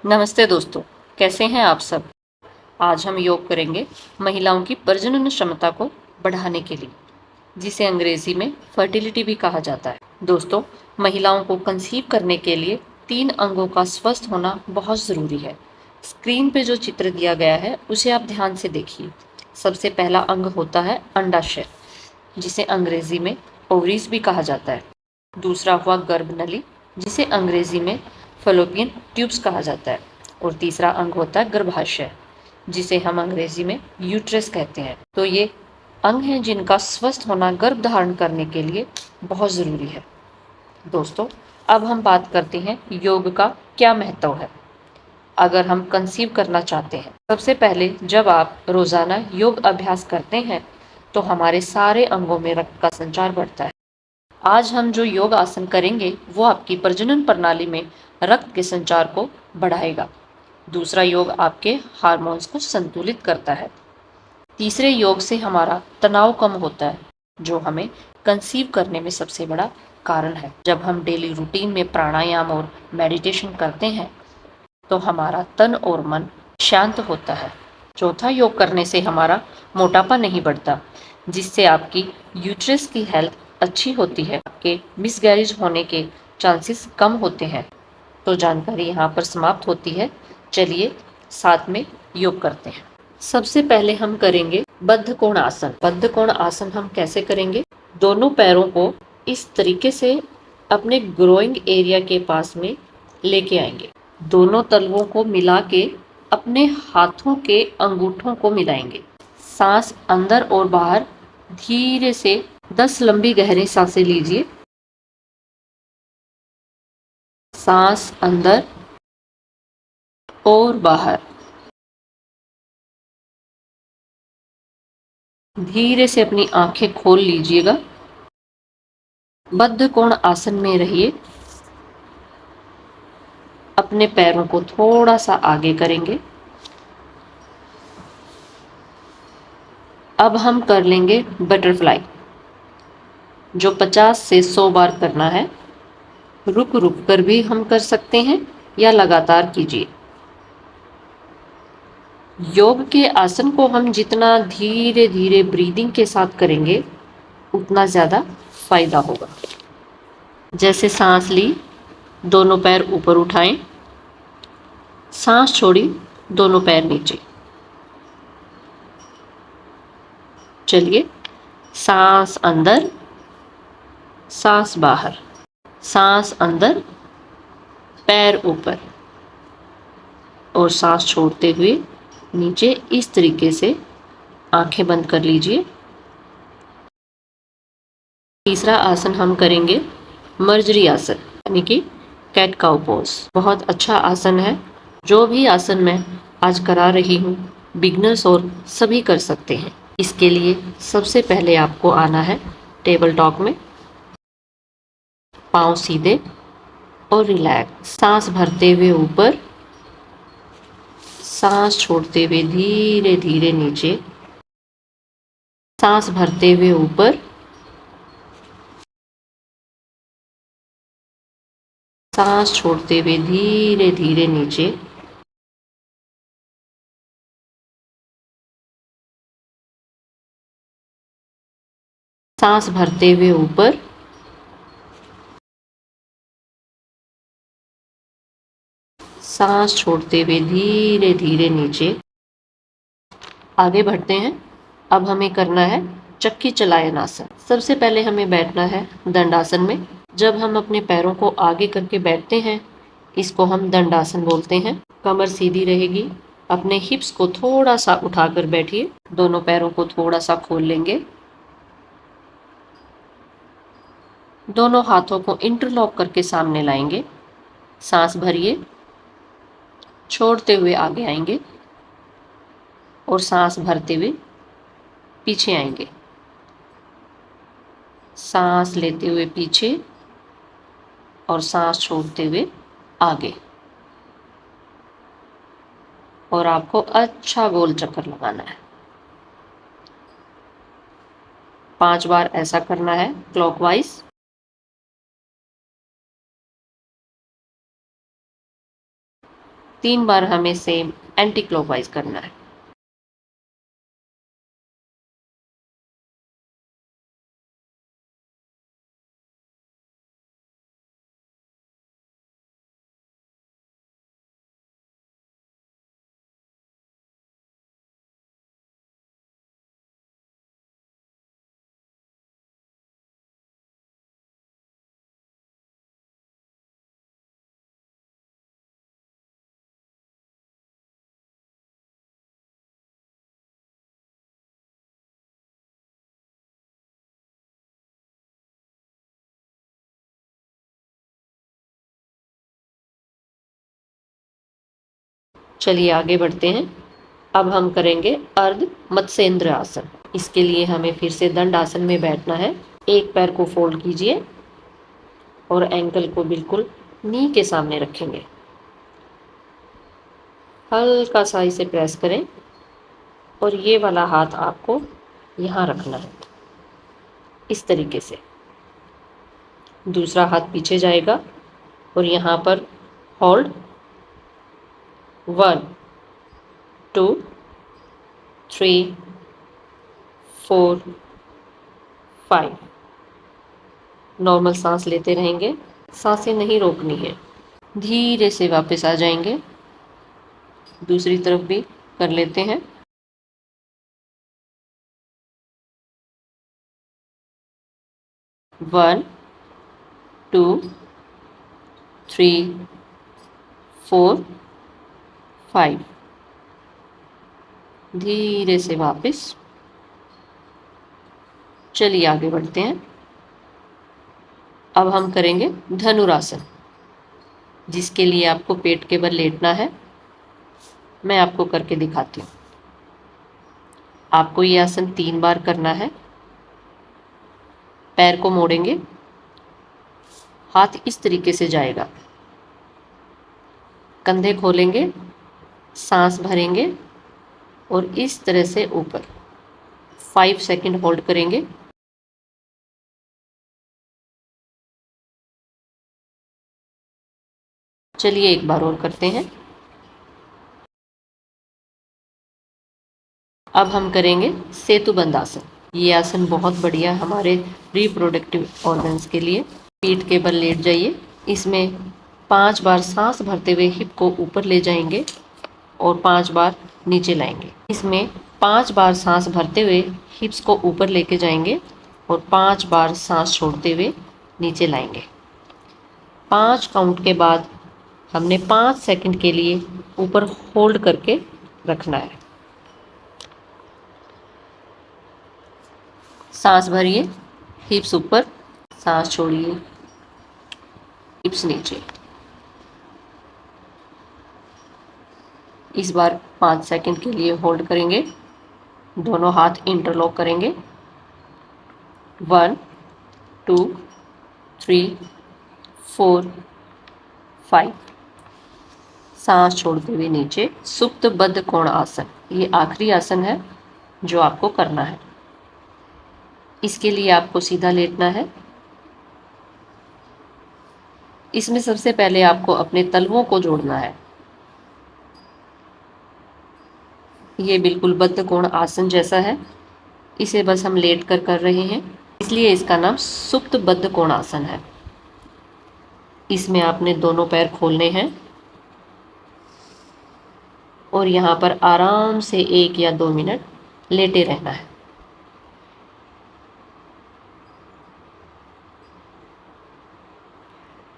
नमस्ते दोस्तों, कैसे हैं आप सब। आज हम योग करेंगे महिलाओं की प्रजनन क्षमता को बढ़ाने के लिए, जिसे अंग्रेजी में फर्टिलिटी भी कहा जाता है। दोस्तों, महिलाओं को कंसीव करने के लिए 3 अंगों का स्वस्थ होना बहुत ज़रूरी है। स्क्रीन पे जो चित्र दिया गया है उसे आप ध्यान से देखिए। सबसे पहला अंग होता है अंडाशय, जिसे अंग्रेजी में ओवरीज भी कहा जाता है। दूसरा हुआ गर्भनली, जिसे अंग्रेजी में फलोपियन ट्यूब्स कहा जाता है। और तीसरा अंग होता है गर्भाशय, जिसे हम अंग्रेजी में यूट्रस कहते हैं। तो ये अंग हैं जिनका स्वस्थ होना गर्भ धारण करने के लिए बहुत ज़रूरी है। दोस्तों, अब हम बात करते हैं योग का क्या महत्व है अगर हम कंसीव करना चाहते हैं। सबसे पहले जब आप रोज़ाना योग अभ्यास करते हैं तो हमारे सारे अंगों में रक्त का संचार बढ़ता है। आज हम जो योग आसन करेंगे वो आपकी प्रजनन प्रणाली में रक्त के संचार को बढ़ाएगा। दूसरा योग आपके हार्मोन्स को संतुलित करता है। तीसरे योग से हमारा तनाव कम होता है, जो हमें कंसीव करने में सबसे बड़ा कारण है। जब हम डेली रूटीन में प्राणायाम और मेडिटेशन करते हैं तो हमारा तन और मन शांत होता है। चौथा, योग करने से हमारा मोटापा नहीं बढ़ता, जिससे आपकी यूट्रस की हेल्थ अच्छी होती है। आपके मिसगैरेज होने के चांसेस कम होते हैं। तो जानकारी यहाँ पर समाप्त होती है। चलिए साथ में योग करते हैं। सबसे पहले हम करेंगे बद्ध कोण आसन। बद्ध कोण आसन हम कैसे करेंगे? दोनों पैरों को इस तरीके से अपने ग्रोइंग एरिया के पास में लेके आएंगे। दोनों तलवों को मिला के अपने हाथों के अंगूठों को मिलाएंगे। सांस अंदर और बाहर धीरे से 10 लंबी गहरी सांसें लीजिए। सांस अंदर और बाहर। धीरे से अपनी आंखें खोल लीजिएगा। बद्ध कोण आसन में रहिए। अपने पैरों को थोड़ा सा आगे करेंगे। अब हम कर लेंगे बटरफ्लाई, जो 50 से 100 बार करना है। रुक रुक कर भी हम कर सकते हैं या लगातार कीजिए। योग के आसन को हम जितना धीरे धीरे ब्रीदिंग के साथ करेंगे उतना ज़्यादा फायदा होगा। जैसे सांस ली, दोनों पैर ऊपर उठाएं। सांस छोड़ी, दोनों पैर नीचे। चलिए, सांस अंदर, सांस बाहर, सांस अंदर, पैर ऊपर और सांस छोड़ते हुए नीचे। इस तरीके से आंखें बंद कर लीजिए। तीसरा आसन हम करेंगे मर्जरी आसन, यानी कि कैट काउ पोज। बहुत अच्छा आसन है। जो भी आसन मैं आज करा रही हूँ बिगनर्स और सभी कर सकते हैं। इसके लिए सबसे पहले आपको आना है टेबल टॉप में। पाँव सीधे और रिलैक्स। सांस भरते हुए ऊपर, सांस छोड़ते हुए धीरे धीरे नीचे। सांस भरते हुए ऊपर, सांस छोड़ते हुए धीरे धीरे नीचे। सांस भरते हुए ऊपर, सांस छोड़ते हुए धीरे धीरे नीचे। आगे बढ़ते हैं। अब हमें करना है चक्की चलायन आसन। सबसे पहले हमें बैठना है दंडासन में। जब हम अपने पैरों को आगे करके बैठते हैं, इसको हम दंडासन बोलते हैं। कमर सीधी रहेगी। अपने हिप्स को थोड़ा सा उठाकर बैठिए। दोनों पैरों को थोड़ा सा खोल लेंगे। दोनों हाथों को इंटरलॉक करके सामने लाएंगे। सांस भरिए, छोड़ते हुए आगे आएंगे और सांस भरते हुए पीछे आएंगे। सांस लेते हुए पीछे और सांस छोड़ते हुए आगे। और आपको अच्छा गोल चक्कर लगाना है। 5 बार ऐसा करना है क्लॉकवाइज। 3 बार हमें सेम एंटी क्लॉकवाइज करना है। चलिए आगे बढ़ते हैं। अब हम करेंगे अर्ध मत्स्येंद्र आसन। इसके लिए हमें फिर से दंड आसन में बैठना है। एक पैर को फोल्ड कीजिए और एंकल को बिल्कुल नी के सामने रखेंगे। हल्का सा इसे प्रेस करें और ये वाला हाथ आपको यहाँ रखना है, इस तरीके से। दूसरा हाथ पीछे जाएगा और यहाँ पर होल्ड 1 2 3 4 5। नॉर्मल सांस लेते रहेंगे, सांसें नहीं रोकनी है। धीरे से वापस आ जाएंगे। दूसरी तरफ भी कर लेते हैं। वन 2 3 4 5। धीरे से वापस। चलिए आगे बढ़ते हैं। अब हम करेंगे धनुरासन, जिसके लिए आपको पेट के बल लेटना है। मैं आपको करके दिखाती हूँ। आपको ये आसन 3 बार करना है। पैर को मोड़ेंगे, हाथ इस तरीके से जाएगा। कंधे खोलेंगे, सांस भरेंगे और इस तरह से ऊपर 5 सेकंड होल्ड करेंगे। चलिए एक बार और करते हैं। अब हम करेंगे सेतुबंद आसन। ये आसन बहुत बढ़िया हमारे रिप्रोडक्टिव ऑर्गन्स के लिए। पीठ के बल लेट जाइए। इसमें 5 बार सांस भरते हुए हिप को ऊपर ले जाएंगे और 5 बार नीचे लाएंगे। इसमें 5 बार सांस भरते हुए हिप्स को ऊपर लेके जाएंगे और 5 बार सांस छोड़ते हुए नीचे लाएंगे। 5 काउंट के बाद हमने 5 सेकंड के लिए ऊपर होल्ड करके रखना है। सांस भरिए, हिप्स ऊपर, सांस छोड़िए, हिप्स नीचे। इस बार 5 सेकंड के लिए होल्ड करेंगे। दोनों हाथ इंटरलॉक करेंगे। 1 2 3 4 5। सांस छोड़ते हुए नीचे। सुप्त बद्ध कोण आसन, ये आखिरी आसन है जो आपको करना है। इसके लिए आपको सीधा लेटना है। इसमें सबसे पहले आपको अपने तलवों को जोड़ना है। ये बिल्कुल बद्ध कोण आसन जैसा है। इसे बस हम लेट कर रहे हैं, इसलिए इसका नाम सुप्त बद्ध कोण आसन है। इसमें आपने दोनों पैर खोलने हैं और यहाँ पर आराम से 1 या 2 मिनट लेटे रहना है।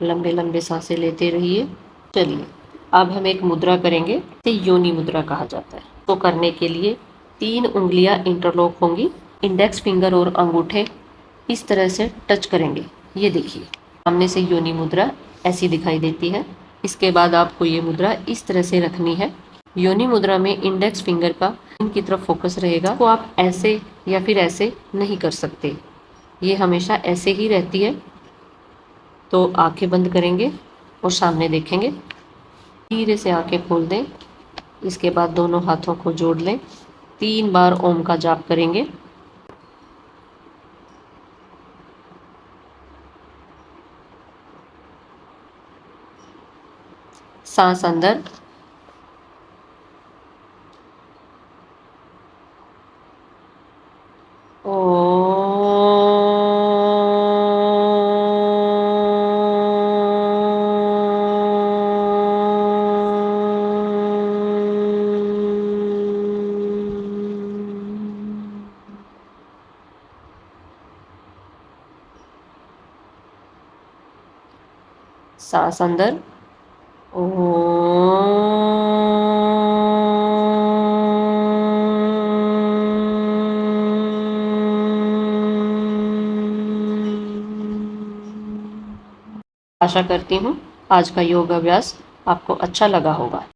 लंबे लंबे सांसें लेते रहिए। चलिए अब हम एक मुद्रा करेंगे, इसे योनि मुद्रा कहा जाता है। तो करने के लिए 3 उंगलियां इंटरलॉक होंगी। इंडेक्स फिंगर और अंगूठे इस तरह से टच करेंगे। ये देखिए, सामने से योनि मुद्रा ऐसी दिखाई देती है। इसके बाद आपको ये मुद्रा इस तरह से रखनी है। योनि मुद्रा में इंडेक्स फिंगर का इनकी तरफ फोकस रहेगा। तो आप ऐसे या फिर ऐसे नहीं कर सकते, ये हमेशा ऐसे ही रहती है। तो आंखें बंद करेंगे और सामने देखेंगे। धीरे से आंखें खोल दें। इसके बाद दोनों हाथों को जोड़ लें। 3 बार ओम का जाप करेंगे। सांस अंदर सांस अंदर, आशा करती हूँ आज का योग अभ्यास आपको अच्छा लगा होगा।